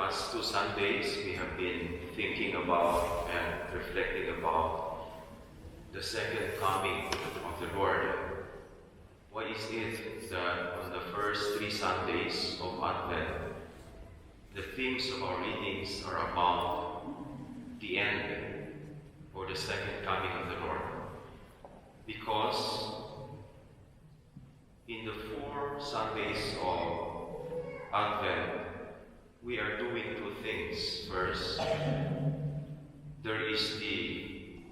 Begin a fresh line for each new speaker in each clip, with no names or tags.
past 2 Sundays, we have been thinking about and reflecting about the second coming of the Lord. Why is it that on the first 3 Sundays of Advent, the themes of our readings are about the end or the second coming of the Lord? Because in the 4 Sundays of Advent, we are doing 2 things. First, there is the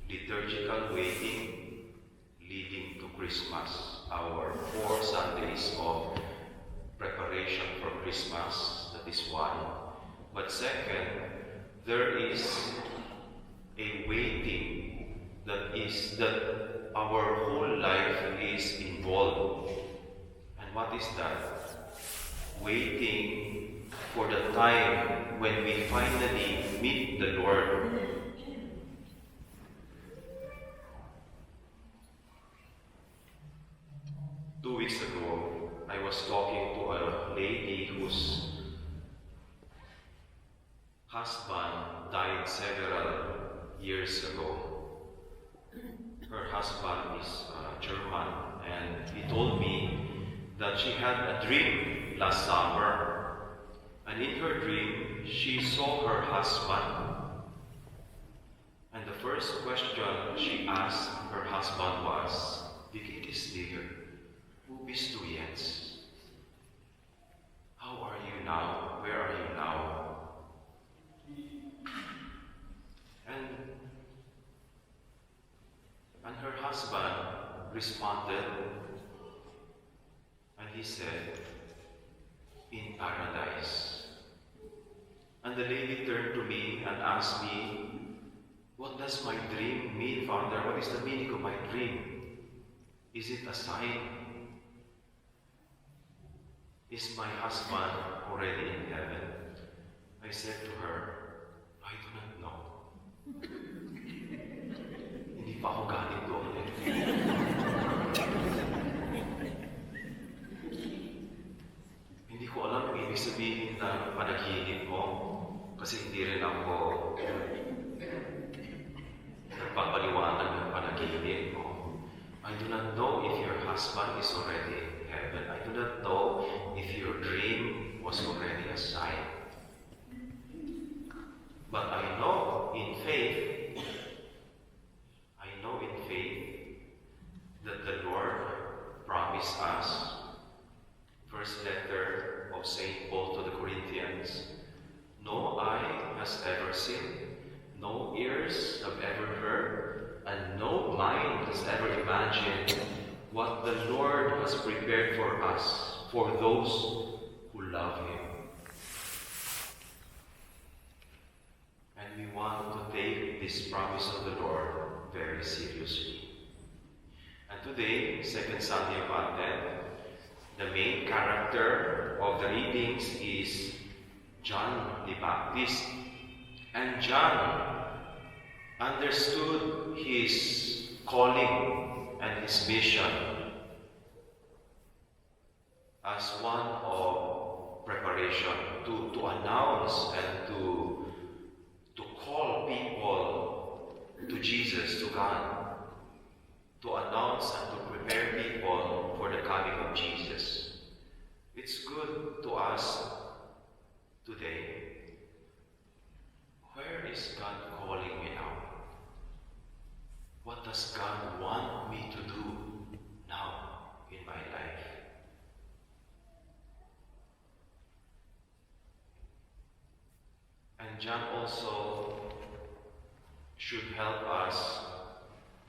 liturgical waiting leading to Christmas, our 4 Sundays of preparation for Christmas, that is one. But second, there is a waiting that our whole life is involved. And what is that? Waiting for the time when we finally meet the Lord. Two weeks ago, I was talking to a lady whose husband died several years ago. Her husband is German, and he told me that she had a dream last summer. And in her dream, she saw her husband. And the first question she asked her husband was, "Wie is dir? Wo bist du jetzt? How are you now? Where are you now?" And her husband responded, and he said, "In paradise." And the lady turned to me and asked me, "What does my dream mean, Father? What is the meaning of my dream? Is it a sign? Is my husband already in heaven?" I said to her, "I do not know." Hindi pa ako galing doon. Hindi ko alam kung ibig sabihin ng panaginip mo, kasi hindi rin ako nagpapaliwanag ng panaginip mo. I do not know if your husband is already in heaven. I do not know if your dream was already a sign. But I know in faith that the Lord promised us, first letter of St. Paul to the Corinthians, "No eye has ever seen, no ears have ever heard, and no mind has ever imagined what the Lord has prepared for us, for those who love Him." And we want to take this promise of the Lord very seriously. And today, second Sunday of Advent, the main character of the readings is John the Baptist. And John understood his calling and his mission as one of preparation to announce and to call people to Jesus, to God. To announce and to prepare people for the coming of Jesus. It's good to ask today, where is God calling me now? What does God want me to do now in my life? And John also should help us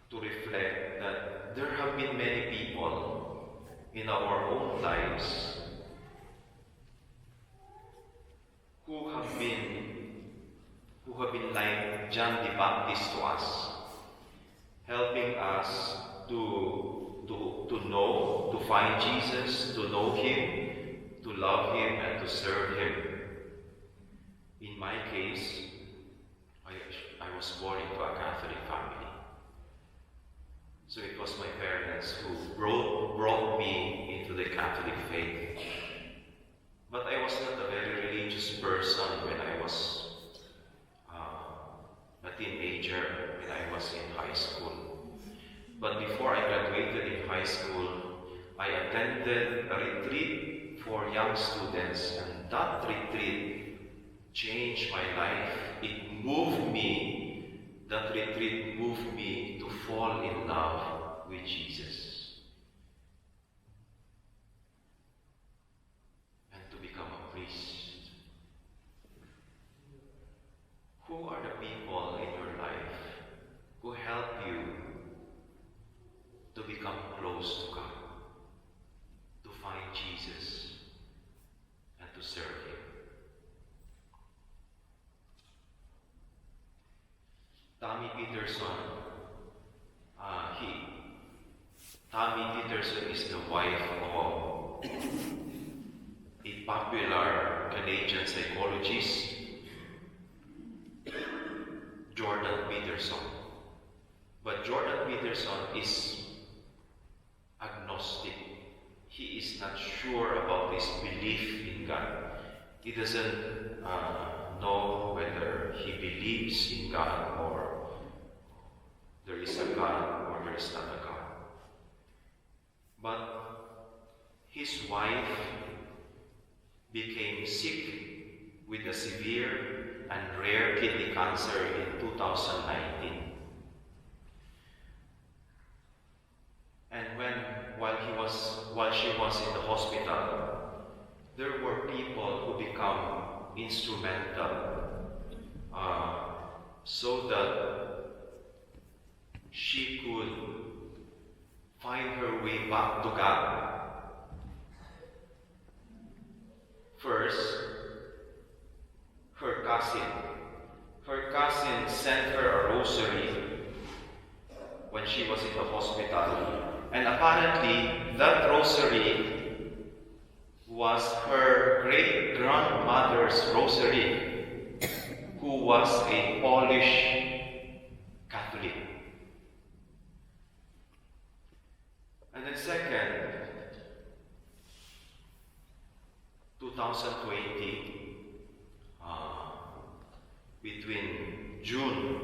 to reflect that there have been many people in our own lives who have been like John the Baptist to us, helping us to know, to find Jesus, to know Him, to love Him, and to serve Him. In my case, I was born into a Catholic family. So it was my parents who brought me into the Catholic faith. But I was not a very religious person teenager when I was in high school. But before I graduated in high school, I attended a retreat for young students, and that retreat changed my life. It moved me, that retreat moved me to fall in love with Jesus and to become a priest. Who are the people in your life who help you to become close to God, to find Jesus, and to serve Him? Tommy Peterson, Tommy Peterson is the wife of a popular Canadian psychologist, Jordan Peterson. But Jordan Peterson is agnostic. He is not sure about his belief in God. He doesn't know whether he believes in God or there is a God or there is not a God. But his wife became sick with a severe and rare kidney cancer in 2019. And while she was in the hospital, there were people who become instrumental so that she could find her way back to God. First, her cousin sent her a rosary when she was in the hospital. And apparently, that rosary was her great-grandmother's rosary, who was a Polish Catholic. And then second, 2020, between June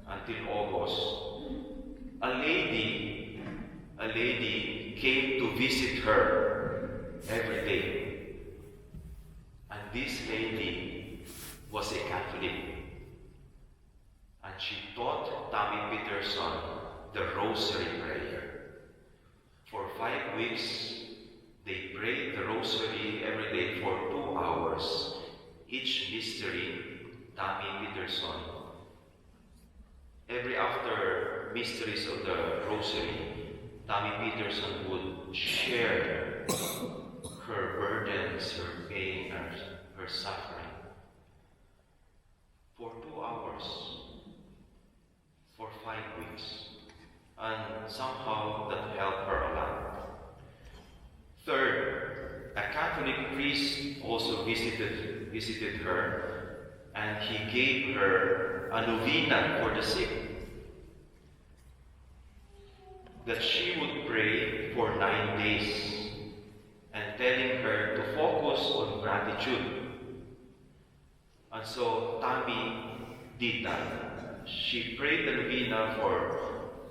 until August, a lady came to visit her every day. And this lady was a Catholic. And she taught Tommy Peterson the Rosary Prayer. For 5 weeks, they prayed the Rosary every day for 2 hours. Each mystery, Tommy Peterson, every after mysteries of the Rosary, Tommy Peterson would share her burdens, her pain, her suffering for 2 hours, for 5 weeks. And somehow that helped her a lot. Third, a Catholic priest also visited her, and he gave her a novena for the sick, that she would pray for 9 days, and telling her to focus on gratitude. And so Tammy did that. She prayed the novena for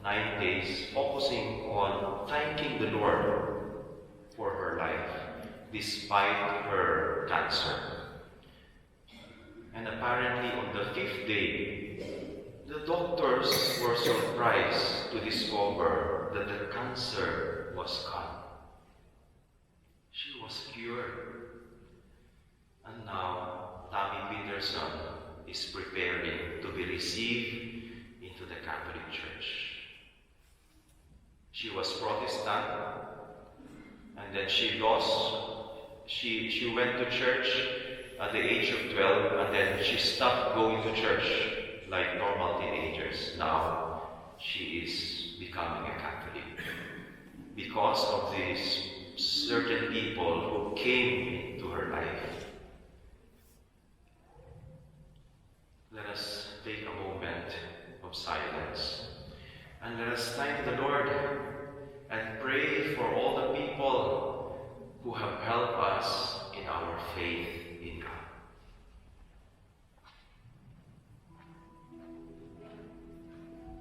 9 days, focusing on thanking the Lord for her life, despite her cancer. And apparently on the 5th day, the doctors were surprised to discover that the cancer was gone. She was cured. And now, Tommy Peterson is preparing to be received into the Catholic Church. She was Protestant, and then she went to church at the age of 12, and then she stopped going to church like normal teenagers. Now she is becoming a Catholic because of these certain people who came into her life. Let us take a moment of silence and let us thank the Lord and pray for all the people who have helped us in our faith.